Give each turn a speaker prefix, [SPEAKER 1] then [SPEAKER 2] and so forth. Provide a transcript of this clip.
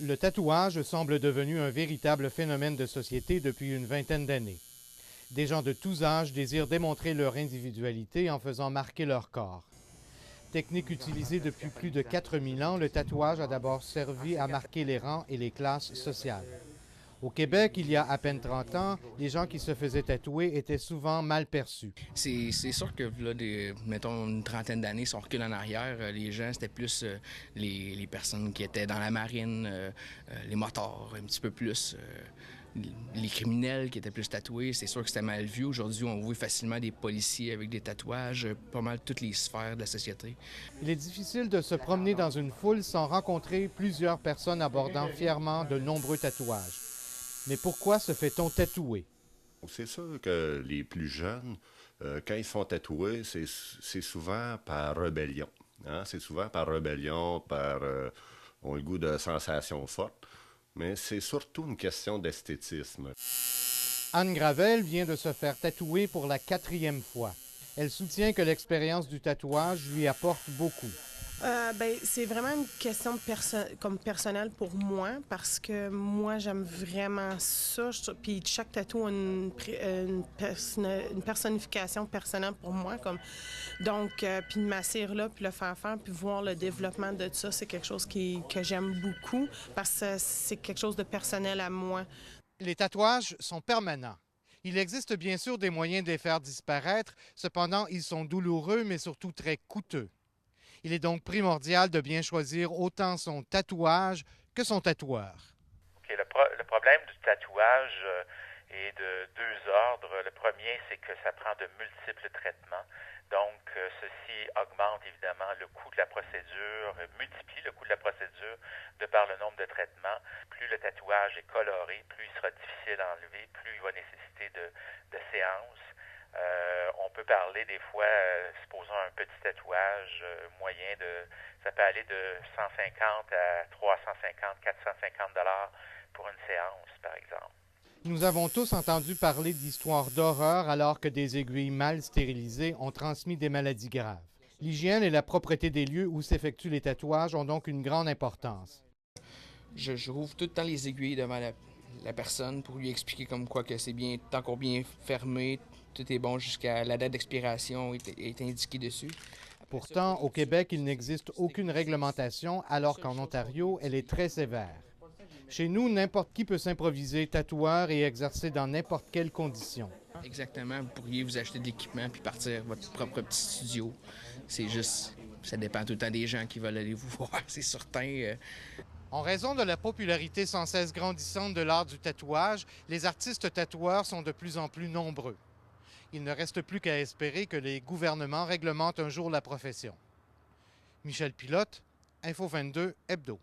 [SPEAKER 1] Le tatouage semble devenu un véritable phénomène de société depuis une vingtaine d'années. Des gens de tous âges désirent démontrer leur individualité en faisant marquer leur corps. Technique utilisée depuis plus de 4000 ans, le tatouage a d'abord servi à marquer les rangs et les classes sociales. Au Québec, il y a à peine 30 ans, les gens qui se faisaient tatouer étaient souvent mal perçus.
[SPEAKER 2] C'est sûr que là, mettons une trentaine d'années, si on recule en arrière, les gens, c'était plus les personnes qui étaient dans la marine, les motards, un petit peu plus. Les criminels qui étaient plus tatoués, c'est sûr que c'était mal vu. Aujourd'hui, on voit facilement des policiers avec des tatouages, pas mal toutes les sphères de la société.
[SPEAKER 1] Il est difficile de se promener dans une foule sans rencontrer plusieurs personnes abordant fièrement de nombreux tatouages. Mais pourquoi se fait-on tatouer?
[SPEAKER 3] C'est sûr que les plus jeunes, quand ils se font tatouer, c'est souvent par rébellion. Hein? C'est souvent par rébellion, ont le goût de sensations fortes. Mais c'est surtout une question d'esthétisme.
[SPEAKER 1] Anne Gravel vient de se faire tatouer pour la 4e fois. Elle soutient que l'expérience du tatouage lui apporte beaucoup.
[SPEAKER 4] C'est vraiment une question comme personnelle pour moi parce que moi, j'aime vraiment ça. Puis chaque tatou a une personnification personnelle pour moi. Donc, puis de m'asseoir là, puis le faire, puis voir le développement de ça, c'est quelque chose que j'aime beaucoup parce que c'est quelque chose de personnel à moi.
[SPEAKER 1] Les tatouages sont permanents. Il existe bien sûr des moyens de les faire disparaître, cependant ils sont douloureux mais surtout très coûteux. Il est donc primordial de bien choisir autant son tatouage que son tatoueur.
[SPEAKER 5] Okay, le problème du tatouage est de deux ordres. Le premier, c'est que ça prend de multiples traitements. Donc, ceci augmente évidemment le coût de la procédure, multiplie le coût de la procédure de par le nombre de traitements. Plus le tatouage est coloré, plus il sera difficile à enlever, plus il va nécessiter de séances. On peut parler des fois, supposons un petit tatouage moyen, ça peut aller de 150 à 350, 450 $ pour une séance, par exemple.
[SPEAKER 1] Nous avons tous entendu parler d'histoires d'horreur alors que des aiguilles mal stérilisées ont transmis des maladies graves. L'hygiène et la propreté des lieux où s'effectuent les tatouages ont donc une grande importance.
[SPEAKER 2] Je rouvre tout le temps les aiguilles devant la personne pour lui expliquer comme quoi que c'est bien, encore bien fermé, tout est bon jusqu'à la date d'expiration est indiquée dessus.
[SPEAKER 1] Pourtant, au Québec, il n'existe aucune réglementation alors qu'en Ontario, elle est très sévère. Chez nous, n'importe qui peut s'improviser tatoueur et exercer dans n'importe quelle condition.
[SPEAKER 2] Exactement, vous pourriez vous acheter de l'équipement puis partir votre propre petit studio. C'est juste, ça dépend tout le temps des gens qui veulent aller vous voir, c'est certain.
[SPEAKER 1] En raison de la popularité sans cesse grandissante de l'art du tatouage, les artistes tatoueurs sont de plus en plus nombreux. Il ne reste plus qu'à espérer que les gouvernements réglementent un jour la profession. Michel Pilote, Info 22 Hebdo.